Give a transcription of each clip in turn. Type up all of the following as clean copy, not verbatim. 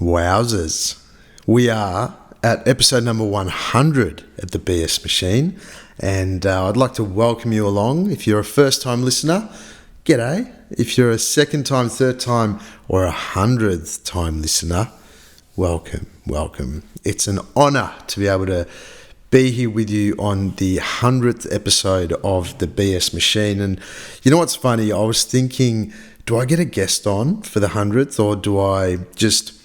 Wowzers. We are at episode number 100 at the BS Machine, and I'd like to welcome you along. If you're a first-time listener, g'day. If you're a second time, third time, or 100th time listener, welcome. It's an honour to be able to be here with you on the 100th episode of the BS Machine. And you know what's funny? I was thinking, do I get a guest on for the 100th, or do I just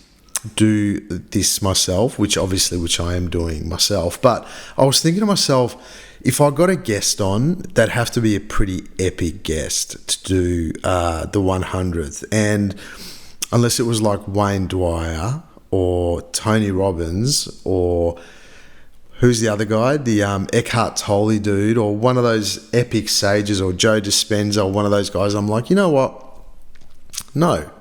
do this myself, which I am doing myself? But I was thinking to myself, if I got a guest on, that'd have to be a pretty epic guest to do the 100th. And unless it was like Wayne Dwyer or Tony Robbins, or who's the other guy, the Eckhart Tolle dude, or one of those epic sages, or Joe Dispenza, or one of those guys, I'm like, you know what? No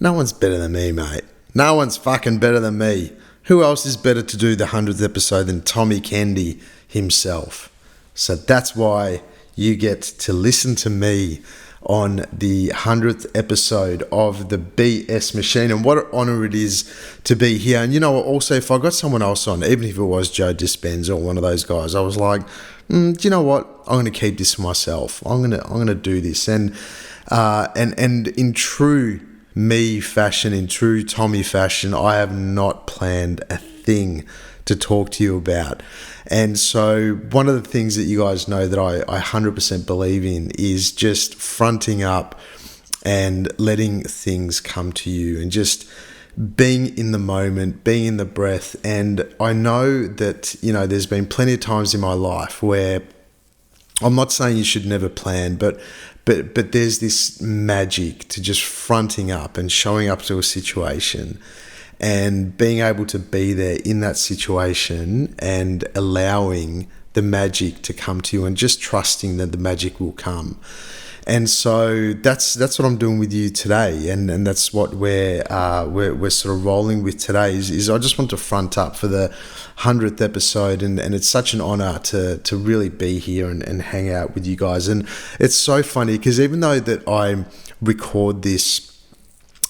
one's better than me, mate. No one's fucking better than me. Who else is better to do the 100th episode than Tommy Kendi himself? So that's why you get to listen to me on the 100th episode of the BS Machine. And what an honour it is to be here. And you know, also, if I got someone else on, even if it was Joe Dispenza or one of those guys, I was like, do you know what? I'm going to keep this for myself. I'm going to do this. And in true me fashion, in true Tommy fashion, I have not planned a thing to talk to you about. And so one of the things that you guys know that I 100% believe in is just fronting up and letting things come to you, and just being in the moment, being in the breath. And I know that, you know, there's been plenty of times in my life where I'm not saying you should never plan, but there's this magic to just fronting up and showing up to a situation and being able to be there in that situation and allowing the magic to come to you, and just trusting that the magic will come. And so that's what I'm doing with you today, and that's what we're sort of rolling with today. Is I just want to front up for the 100th episode, and it's such an honor to really be here and hang out with you guys. And it's so funny because even though that I record this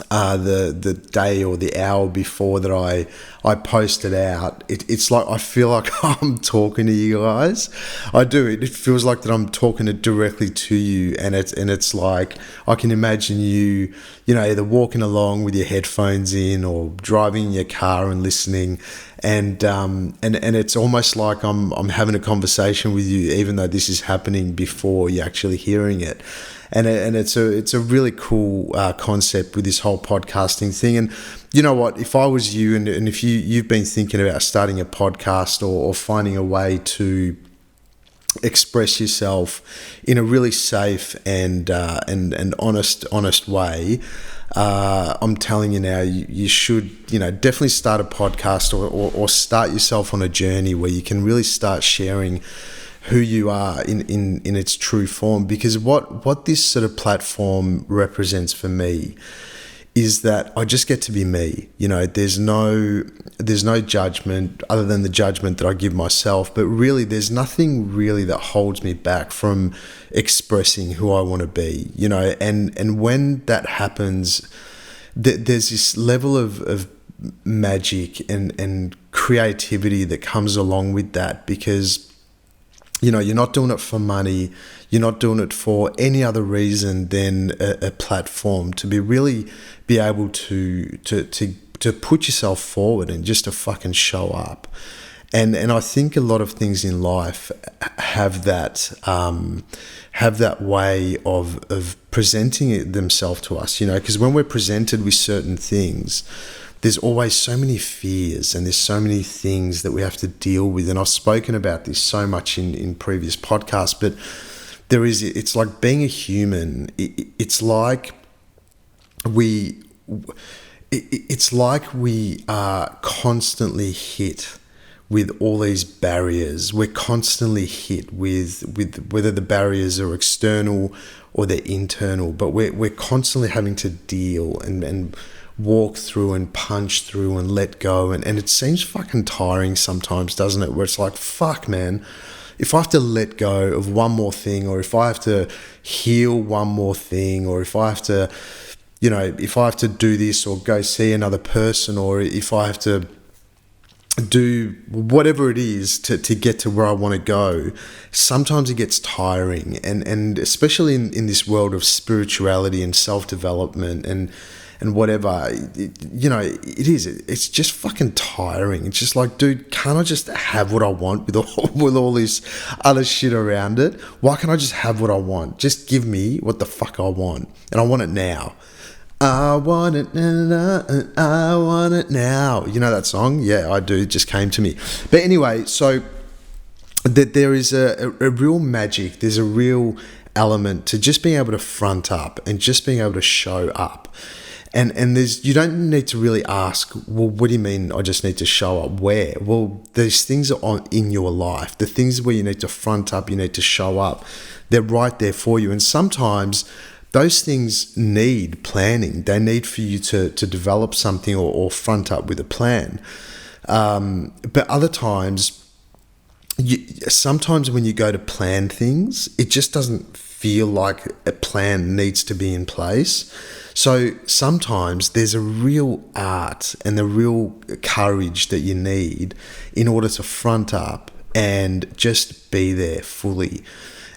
the day or the hour before that I post it out, it's like I feel like I'm talking to you guys. I do. It feels like that I'm talking it directly to you, and it's like I can imagine you know, either walking along with your headphones in or driving in your car and listening, and it's almost like I'm having a conversation with you, even though this is happening before you're actually hearing it. And it's a really cool concept with this whole podcasting thing. And you know what? If I was you, and if you've been thinking about starting a podcast or finding a way to express yourself in a really safe and honest way, I'm telling you now, you should, you know, definitely start a podcast or start yourself on a journey where you can really start sharing who you are in its true form. Because what this sort of platform represents for me is that I just get to be me. You know, there's no judgment other than the judgment that I give myself, but really there's nothing really that holds me back from expressing who I want to be, you know. And when that happens, there's this level of magic and creativity that comes along with that, because you know, you're not doing it for money. You're not doing it for any other reason than a platform to be able to put yourself forward and just to fucking show up. And I think a lot of things in life have that way of presenting themselves to us, you know, because when we're presented with certain things, there's always so many fears, and there's so many things that we have to deal with. And I've spoken about this so much in previous podcasts, but it's like being a human. It's like we are constantly hit with all these barriers. We're constantly hit with whether the barriers are external or they're internal, but we're constantly having to deal and walk through and punch through and let go, and it seems fucking tiring sometimes, doesn't it? Where it's like, fuck, man, if I have to let go of one more thing, or if I have to heal one more thing, or if I have to if I have to do this or go see another person, or if I have to do whatever it is to get to where I want to go, sometimes it gets tiring. And especially in this world of spirituality and self-development and whatever, it's just fucking tiring. It's just like, dude, can't I just have what I want with all this other shit around it? Why can't I just have what I want? Just give me what the fuck I want, and I want it now. I want it now, I want it now. You know that song? Yeah, I do. It just came to me. But anyway, so that there is a real magic. There's a real element to just being able to front up and just being able to show up. And you don't need to really ask, well, what do you mean I just need to show up? Where? Well, these things are in your life. The things where you need to front up, you need to show up. They're right there for you. And sometimes those things need planning. They need for you to develop something or front up with a plan. But other times, sometimes when you go to plan things, it just doesn't feel like a plan needs to be in place. So sometimes there's a real art and the real courage that you need in order to front up and just be there fully.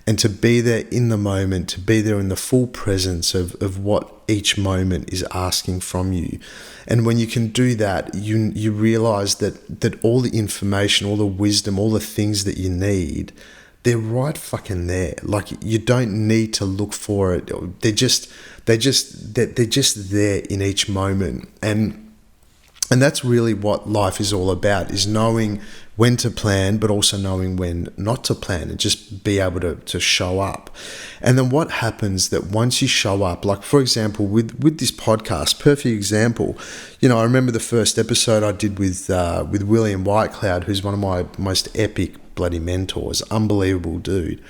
And to be there in the moment, to be there in the full presence of what each moment is asking from you. And when you can do that, you realize that all the information, all the wisdom, all the things that you need, they're right fucking there. Like, you don't need to look for it. They're just there in each moment. And that's really what life is all about, is knowing when to plan, but also knowing when not to plan, and just be able to show up. And then what happens that once you show up, like for example, with this podcast, perfect example, I remember the first episode I did with William Whitecloud, who's one of my most epic bloody mentors, unbelievable dude.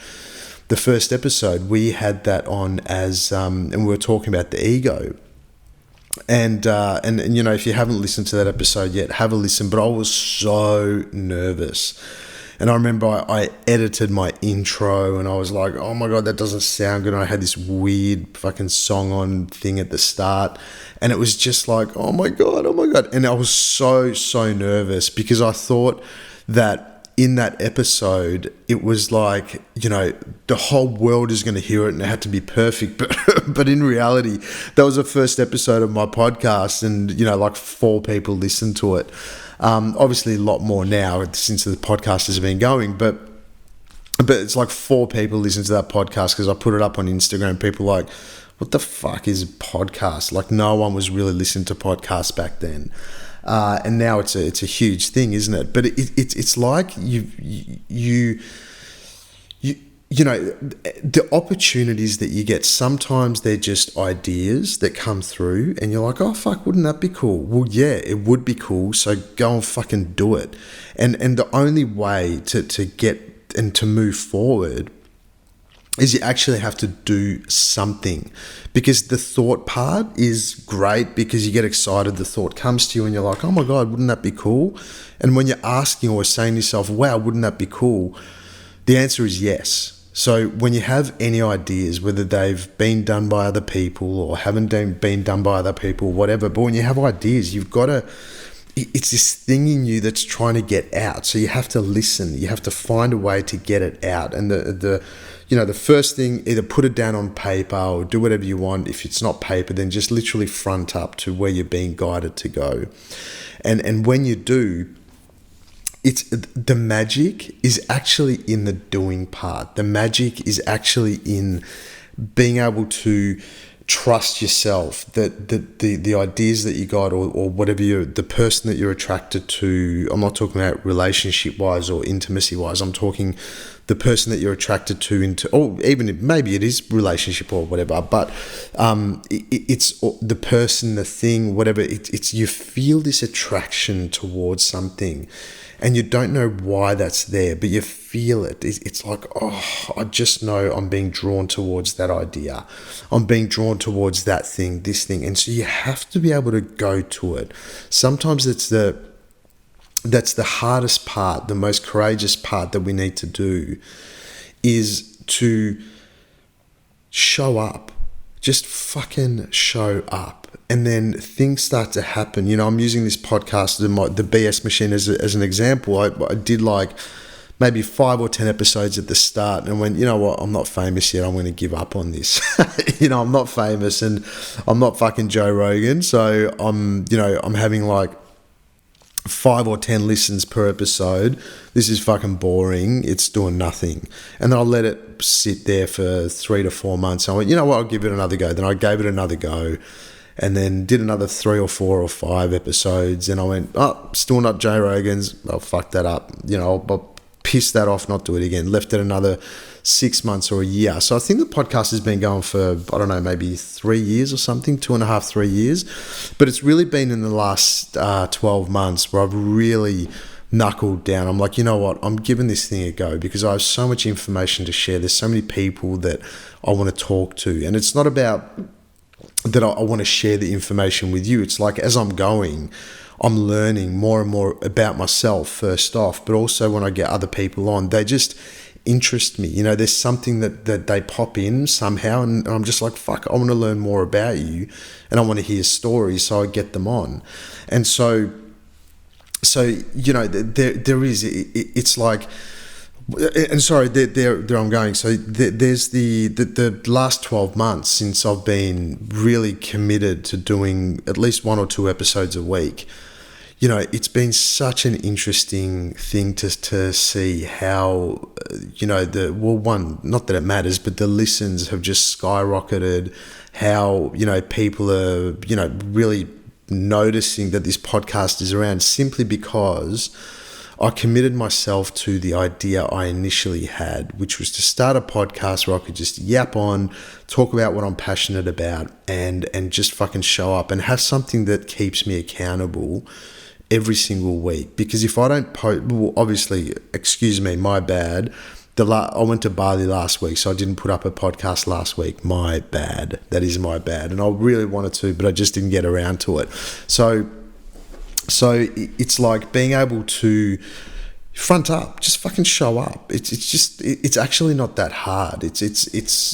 The first episode, we had that on as, and we were talking about the ego. And if you haven't listened to that episode yet, have a listen. But I was so nervous. And I remember I edited my intro and I was like, oh my God, that doesn't sound good. And I had this weird fucking song on thing at the start. And it was just like, oh my God. And I was so nervous because I thought that in that episode, it was like, the whole world is going to hear it and it had to be perfect. But in reality, that was the first episode of my podcast, and, like 4 people listened to it. Obviously a lot more now since the podcast has been going, but it's like 4 people listen to that podcast because I put it up on Instagram. People were like, what the fuck is a podcast? Like, no one was really listening to podcasts back then. And now it's a huge thing, isn't it? But it's like the opportunities that you get, sometimes they're just ideas that come through and you're like, oh fuck, wouldn't that be cool? Well, yeah, it would be cool. So go and fucking do it. And the only way to get and to move forward is you actually have to do something, because the thought part is great because you get excited, the thought comes to you and you're like, oh my God, wouldn't that be cool? And when you're asking or saying to yourself, wow, wouldn't that be cool? The answer is yes. So when you have any ideas, whether they've been done by other people or haven't been done by other people, whatever, but when you have ideas, you've got to, it's this thing in you that's trying to get out. So you have to listen. You have to find a way to get it out. And the first thing, either put it down on paper or do whatever you want. If it's not paper, then just literally front up to where you're being guided to go. And when you do, it's the magic is actually in the doing part. The magic is actually in being able to trust yourself, that the ideas that you got or whatever the person that you're attracted to. I'm not talking about relationship wise or intimacy wise. I'm talking the person that you're attracted to, or even maybe it is relationship or whatever, but it's the person, the thing, whatever. It's you feel this attraction towards something, and you don't know why that's there, but you feel it. It's like, oh, I just know I'm being drawn towards that idea. I'm being drawn towards that thing, this thing. And so you have to be able to go to it. Sometimes that's the hardest part, the most courageous part that we need to do, is to show up, just fucking show up. And then things start to happen. You know, I'm using this podcast, the BS Machine, as an example. I did like maybe 5 or 10 episodes at the start and went, you know what, I'm not famous yet. I'm going to give up on this. You know, I'm not famous and I'm not fucking Joe Rogan. So I'm having like 5 or 10 listens per episode. This is fucking boring. It's doing nothing. And then I'll let it sit there for 3 to 4 months. I went, you know what, I'll give it another go. Then I gave it another go and then did another 3 or 4 or 5 episodes. And I went, oh, still not Joe Rogan's. I'll fuck that up. You know, I'll piss that off, not do it again. Left it another 6 months or a year. So I think the podcast has been going for, I don't know, maybe 3 years or something, 2.5, 3 years. But it's really been in the last 12 months where I've really knuckled down. I'm like, you know what, I'm giving this thing a go because I have so much information to share. There's so many people that I want to talk to. And it's not about that I want to share the information with you. It's like as I'm going, I'm learning more and more about myself first off, but also when I get other people on, they just interest me. You know, there's something that they pop in somehow and I'm just like, fuck, I want to learn more about you and I want to hear stories, so I get them on. And so you know, there is, it's like, and sorry, there I'm going. So there's the last 12 months since I've been really committed to doing at least 1 or 2 episodes a week. You know, it's been such an interesting thing to see how, you know, one, not that it matters, but the listens have just skyrocketed, how, you know, people are, you know, really noticing that this podcast is around simply because I committed myself to the idea I initially had, which was to start a podcast where I could just yap on, talk about what I'm passionate about and just fucking show up and have something that keeps me accountable every single week. Because if I don't post, well, obviously, excuse me, my bad. I went to Bali last week, so I didn't put up a podcast last week. My bad. That is my bad. And I really wanted to, but I just didn't get around to it. So it's like being able to front up, just fucking show up. It's actually not that hard. It's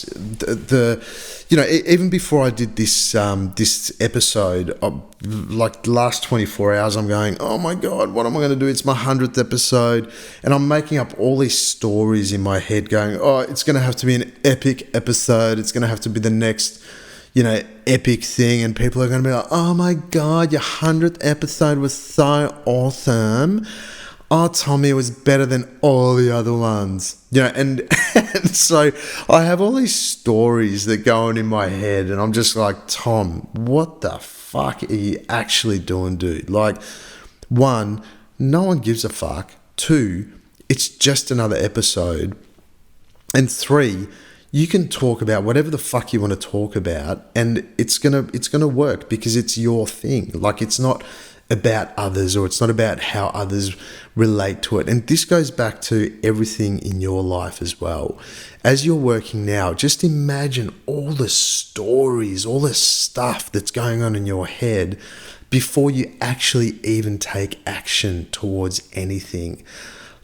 the you know, even before I did this episode, like the last 24 hours, I'm going, oh my God, what am I going to do? It's my 100th episode. And I'm making up all these stories in my head going, oh, it's going to have to be an epic episode. It's going to have to be the next, you know, epic thing. And people are going to be like, oh my God, your 100th episode was so awesome. Oh, Tommy, it was better than all the other ones. You know, and so I have all these stories that go on in my head and I'm just like, Tom, what the fuck are you actually doing, dude? Like, 1, no one gives a fuck. 2, it's just another episode. And 3, you can talk about whatever the fuck you want to talk about and it's gonna work because it's your thing. Like, it's not about others or it's not about how others relate to it. And this goes back to everything in your life as well. As you're working now, just imagine all the stories, all the stuff that's going on in your head before you actually even take action towards anything.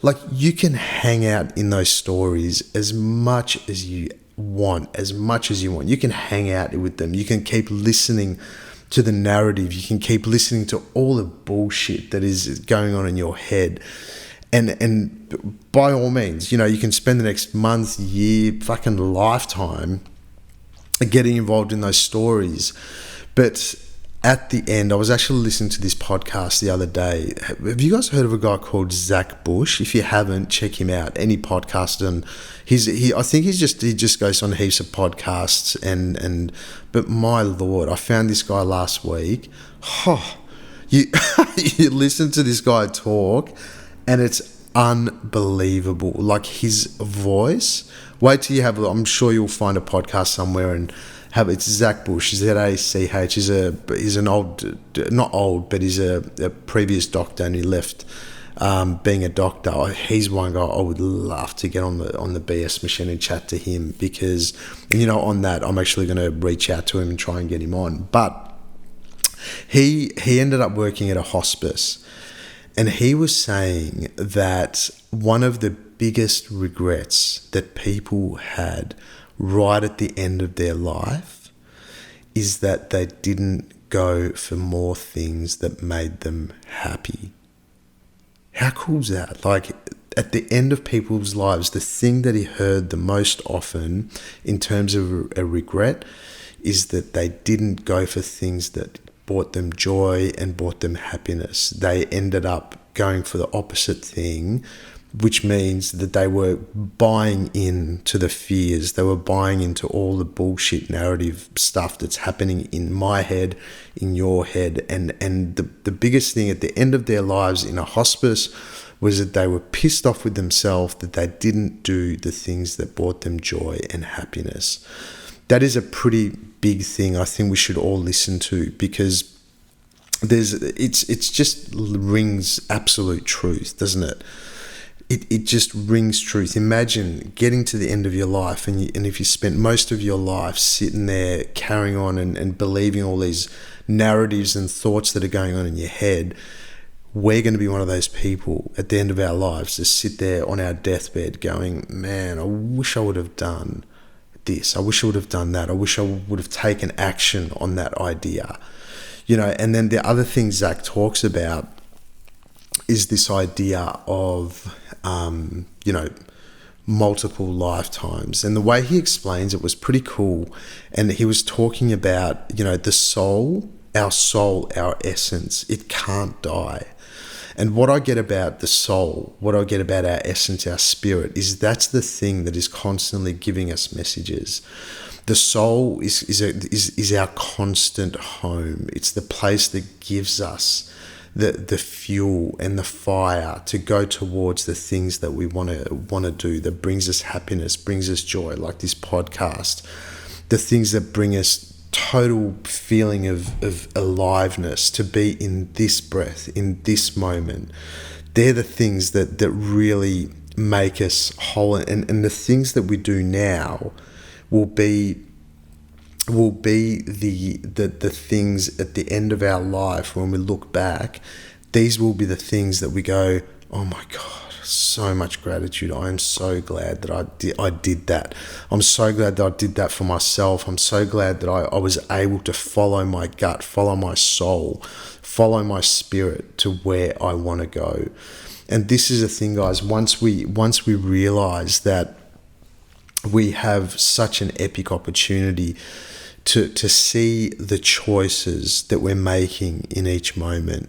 Like, you can hang out in those stories as much as you want. You can hang out with them. You can keep listening to the narrative. You can keep listening to all the bullshit that is going on in your head. And by all means, you know, you can spend the next month, year, fucking lifetime getting involved in those stories. But at the end, I was actually listening to this podcast the other day. Have you guys heard of a guy called Zach Bush? If you haven't, check him out. Any podcast, and I think he just goes on heaps of podcasts. But my Lord, I found this guy last week. You listen to this guy talk, and it's unbelievable. Like, his voice. Wait till you have. I'm sure you'll find a podcast somewhere and. It's Zach Bush, Z-A-C-H. He's an old, not old, but he's a previous doctor, and he left being a doctor. He's one guy I would love to get on the BS Machine and chat to him because, you know, on that I'm actually going to reach out to him and try and get him on. But he ended up working at a hospice, and he was saying that one of the biggest regrets that people had right at the end of their life is that they didn't go for more things that made them happy. How cool is that? Like, at the end of people's lives, the thing that he heard the most often in terms of a regret is that they didn't go for things that brought them joy and brought them happiness. They ended up going for the opposite thing, which means that they were buying into the fears. They were buying into all the bullshit narrative stuff that's happening in my head, in your head. And the biggest thing at the end of their lives in a hospice was that they were pissed off with themselves that they didn't do the things that brought them joy and happiness. That is a pretty big thing I think we should all listen to, because it's just rings absolute truth, doesn't it? It just rings truth. Imagine getting to the end of your life and if you spent most of your life sitting there carrying on and believing all these narratives and thoughts that are going on in your head. We're going to be one of those people at the end of our lives to sit there on our deathbed going, man, I wish I would have done this. I wish I would have done that. I wish I would have taken action on that idea. And then the other thing Zach talks about is this idea of, multiple lifetimes. And the way he explains it was pretty cool. And he was talking about, the soul, our essence, it can't die. And what I get about the soul, what I get about our essence, our spirit, is that's the thing that is constantly giving us messages. The soul is our constant home. It's the place that gives us the fuel and the fire to go towards the things that we want to do, that brings us happiness, brings us joy, like this podcast. The things that bring us total feeling of aliveness, to be in this breath, in this moment. They're the things that really make us whole, and the things that we do now will be the things at the end of our life when we look back. These will be the things that we go, oh my God, so much gratitude. I am so glad that I did that. I'm so glad that I did that for myself. I'm so glad that I was able to follow my gut, follow my soul, follow my spirit to where I want to go. And this is the thing, guys, once we realize that we have such an epic opportunity to see the choices that we're making in each moment.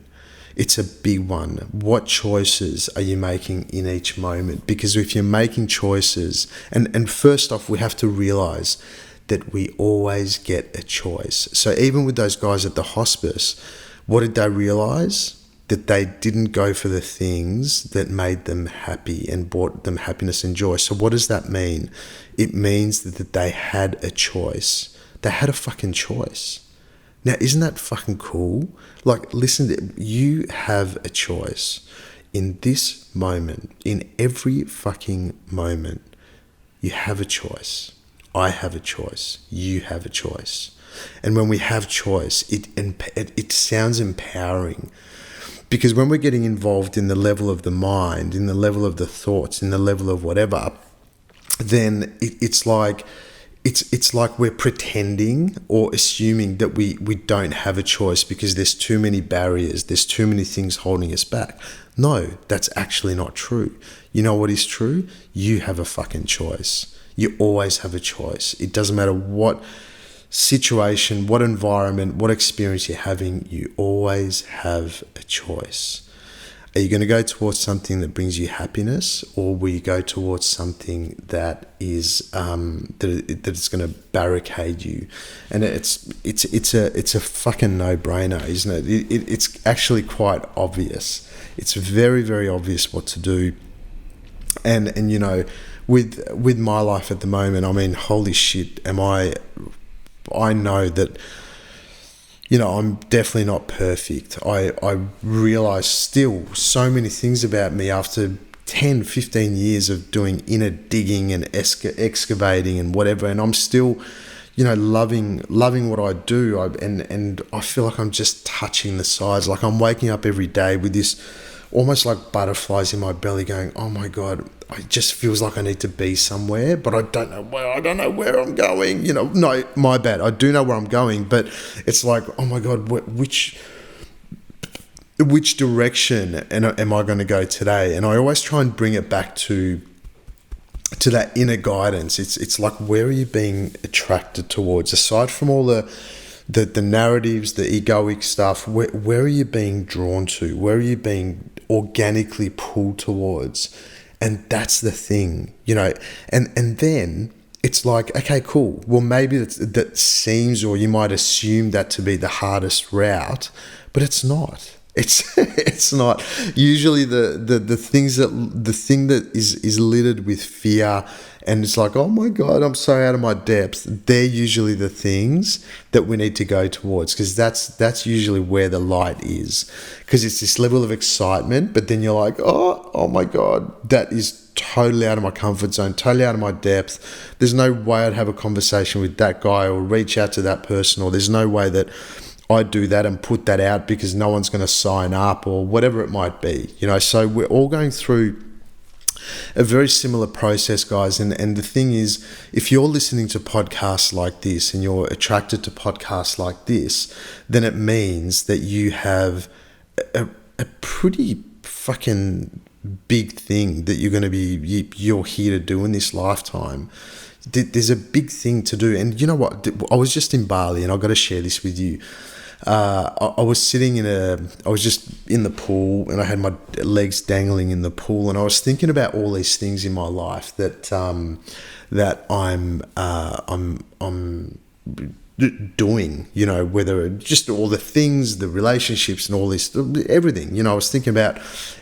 It's a big one. What choices are you making in each moment? Because if you're making choices, and first off, we have to realize that we always get a choice. So even with those guys at the hospice, what did they realize? That they didn't go for the things that made them happy and brought them happiness and joy. So what does that mean? It means that they had a choice. They had a fucking choice. Now, isn't that fucking cool? Like, listen, you have a choice in this moment, in every fucking moment. You have a choice. I have a choice. You have a choice. And when we have choice, it sounds empowering. Because when we're getting involved in the level of the mind, in the level of the thoughts, in the level of whatever, then it's like we're pretending or assuming that we don't have a choice because there's too many barriers, there's too many things holding us back. No, that's actually not true. You know what is true? You have a fucking choice. You always have a choice. It doesn't matter what situation, what environment, what experience you're having, you always have a choice. Are you going to go towards something that brings you happiness, or will you go towards something that is that is going to barricade you? And it's a fucking no-brainer, isn't it? It's actually quite obvious. It's very, very obvious what to do. And you know, with my life at the moment, I mean, holy shit, I know that, you know, I'm definitely not perfect. I realize still so many things about me after 10, 15 years of doing inner digging and excavating and whatever. And I'm still, you know, loving what I do. And I feel like I'm just touching the sides. Like I'm waking up every day with this almost like butterflies in my belly going, oh my God, it just feels like I need to be somewhere, but I don't know where. I don't know where I'm going. No, my bad. I do know where I'm going, but it's like, oh my God, which direction am I going to go today? And I always try and bring it back to that inner guidance. It's like, where are you being attracted towards? Aside from all the narratives, the egoic stuff, where are you being drawn to? Where are you being organically pulled towards? And that's the thing, and then it's like, okay, cool. Well, maybe that seems, or you might assume that to be the hardest route, but it's not. It's not. Usually the thing that is littered with fear, and it's like, oh my God, I'm so out of my depth. They're usually the things that we need to go towards, because that's usually where the light is. Because it's this level of excitement, but then you're like, oh my God, that is totally out of my comfort zone, totally out of my depth. There's no way I'd have a conversation with that guy or reach out to that person, or there's no way that I do that and put that out because no one's going to sign up, or whatever it might be. So we're all going through a very similar process, guys. And the thing is, if you're listening to podcasts like this and you're attracted to podcasts like this, then it means that you have a pretty fucking big thing that you're here to do in this lifetime. There's a big thing to do. And you know what? I was just in Bali, and I've got to share this with you. I was just in the pool, and I had my legs dangling in the pool, and I was thinking about all these things in my life that I'm doing, whether just all the things, the relationships and all this, everything, I was thinking about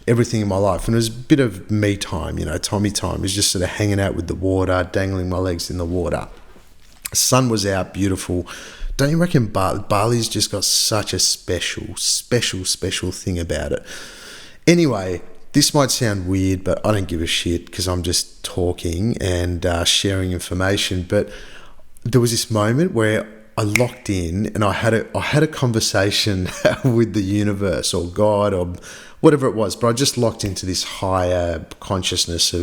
everything in my life, and it was a bit of me time, Tommy time. It was just sort of hanging out with the water, dangling my legs in the water. The sun was out, beautiful. Don't you reckon Bali's just got such a special thing about it? Anyway, this might sound weird, but I don't give a shit, because I'm just talking and sharing information. But there was this moment where I locked in, and I had a conversation with the universe or God or whatever it was, but I just locked into this higher consciousness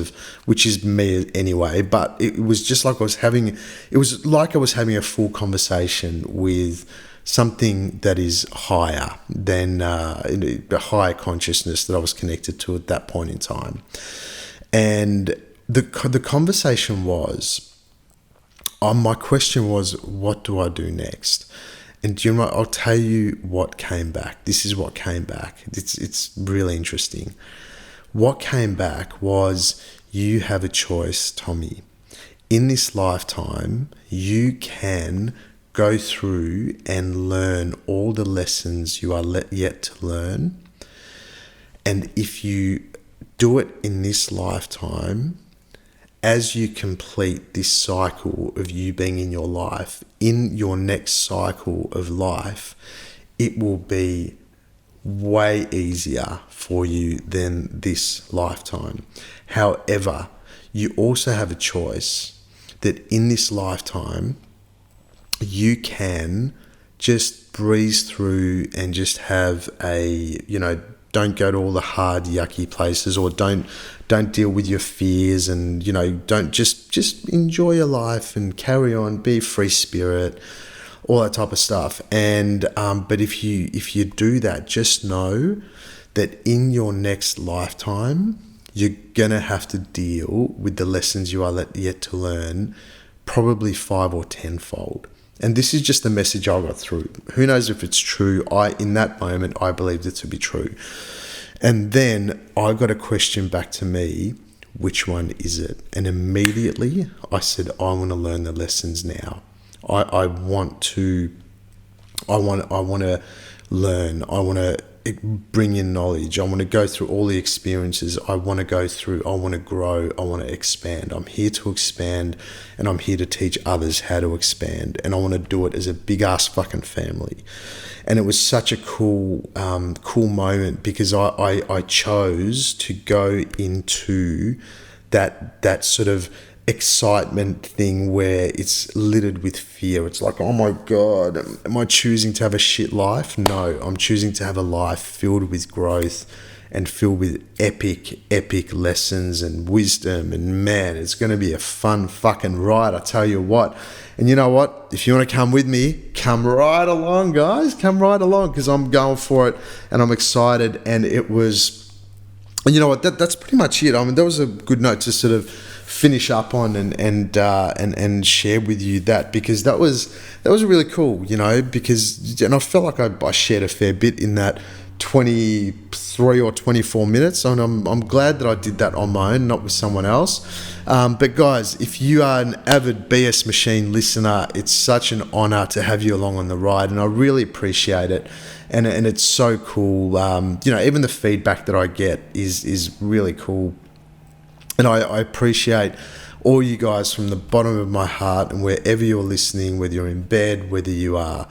which is me anyway. But it was just like I was having a full conversation with something that is higher than a higher consciousness that I was connected to at that point in time. And the conversation was, my question was, what do I do next? And do you know what? I'll tell you what came back. This is what came back. It's really interesting. What came back was, you have a choice, Tommy. In this lifetime, you can go through and learn all the lessons you are yet to learn. And if you do it in this lifetime, as you complete this cycle of you being in your life, in your next cycle of life, it will be way easier for you than this lifetime. However, you also have a choice that in this lifetime, you can just breeze through and just have don't go to all the hard, yucky places, or don't deal with your fears, and don't just enjoy your life and carry on, be a free spirit, all that type of stuff. And but if you do that, just know that in your next lifetime, you're gonna have to deal with the lessons you are yet to learn, probably 5 or 10-fold. And this is just the message I got through. Who knows if it's true? In that moment, I believed it to be true. And then I got a question back to me, which one is it? And immediately I said, I want to learn the lessons now. I want to learn. I want to bring in knowledge. I want to go through all the experiences I want to go through. I want to grow. I want to expand. I'm here to expand, and I'm here to teach others how to expand. And I want to do it as a big ass fucking family. And it was such a cool moment, because I chose to go into that sort of excitement thing where it's littered with fear. It's like, oh my God, am I choosing to have a shit life? No, I'm choosing to have a life filled with growth and filled with epic lessons and wisdom. And man, it's going to be a fun fucking ride, I tell you what. And you know what? If you want to come with me, come right along, guys. Come right along, because I'm going for it and I'm excited. And it was, and you know what? That's pretty much it. I mean, that was a good note to sort of finish up on and share with you that, because that was really cool, you know, because, and I felt like I shared a fair bit in that 23 or 24 minutes, and I'm glad that I did that on my own, not with someone else. But guys, if you are an avid BS Machine listener, it's such an honor to have you along on the ride, and I really appreciate it. And it's so cool. You know, even the feedback that I get is really cool. And I appreciate all you guys from the bottom of my heart, and wherever you're listening, whether you're in bed, whether you are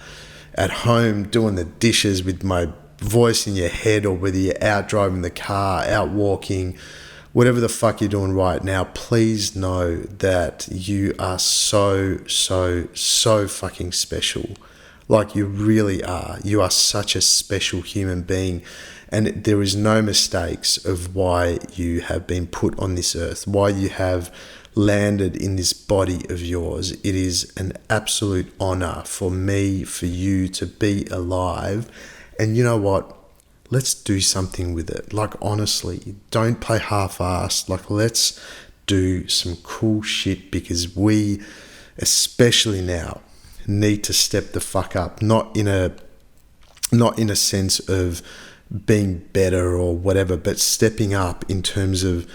at home doing the dishes with my voice in your head, or whether you're out driving the car, out walking, whatever the fuck you're doing right now, please know that you are so fucking special. Like, you really are. You are such a special human being. And there is no mistakes of why you have been put on this earth, why you have landed in this body of yours. It is an absolute honor for me, for you to be alive. And you know what? Let's do something with it. Like, honestly, don't play half-assed. Like, let's do some cool shit, because we, especially now, need to step the fuck up. Not in a sense of being better or whatever, but stepping up in terms of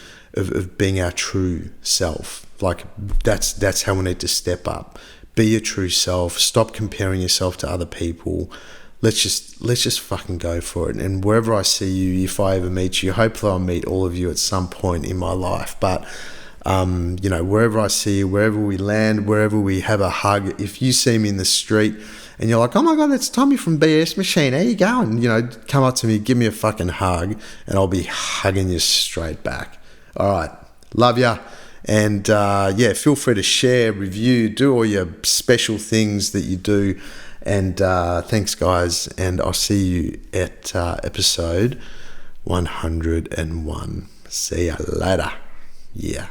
being our true self. Like, that's how we need to step up. Be your true self. Stop comparing yourself to other people. Let's just fucking go for it. And wherever I see you, if I ever meet you, hopefully I'll meet all of you at some point in my life. But you know, wherever I see you, wherever we land, wherever we have a hug, if you see me in the street and you're like, oh my God, it's Tommy from BS Machine, how you going? You know, come up to me, give me a fucking hug, and I'll be hugging you straight back. All right. Love ya. And yeah, feel free to share, review, do all your special things that you do. And thanks, guys. And I'll see you at episode 101. See ya later. Yeah.